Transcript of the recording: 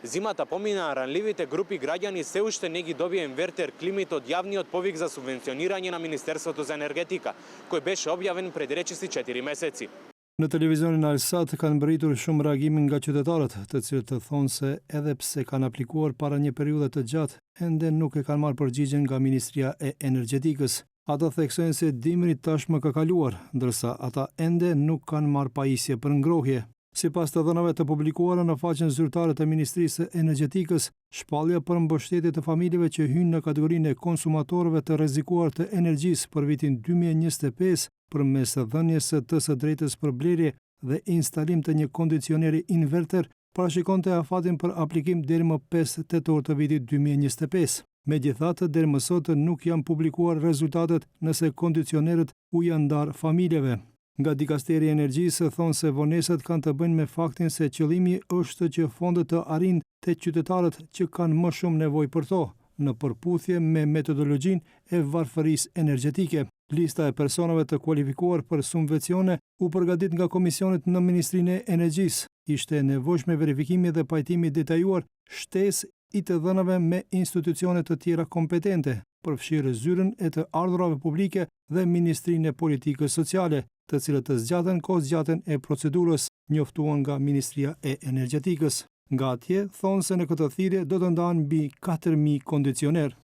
Zimata pomina ranljivите grupi građani se ušte neki dobije inverter klimit od javniот повик за субвенционирање на Министерството за енергетика, кој беше објавен пред речиси 4 месеци. Në televizionin Alsat kanë mbërritur shumë reagimin nga qytetarët, të cilët të thonë se edhe pse kanë aplikuar para një periudhe të gjatë, ende nuk e kanë marrë përgjigjen nga Ministria e Energjetikës. Ata theksojnë se dimri tashmë ka kaluar, ndërsa ata ende nuk kanë marrë pajisje për ngrohje. Sipas të dhënave të publikuara në faqen zyrtare të Ministrisë së Energjetikës, shpallja për mbështetje të familjeve që hynë në kategorinë e konsumatorëve të rrezikuar të energjisë për vitin 2025 përmes dhënies së së drejtës për blerje dhe instalim të një kondicioneri inverter, parashikonte afatin për aplikim deri më 5 tetor të vitit 2025. Megjithatë, deri më sot nuk janë publikuar rezultatet nëse kondicionerët u janë ndarë familjeve. Nga Dikasteri e Energjisë thonë se vonesat kanë të bëjnë me faktin se qëllimi është që fondet të arrijnë tek qytetarët që kanë më shumë nevojë për to, në përputhje me metodologjinë e varfërisë energjetike. Lista e personave të kualifikuar për subvencione u përgatit nga komisionit në Ministrinë e Energjisë. Ishte nevojshme verifikimi dhe pajtimi detajuar shtesë i të dhënave me institucione të tjera kompetente, përfshirë zyrën e të ardhurave publike dhe Ministrinë e Politikës Sociale, të cilët të zgjatën kohëzgjatjen e procedurës, njoftuan nga Ministria e Energjetikës. Nga atje thonë se në këtë thirrje do të ndahen mbi 4.000 kondicioner.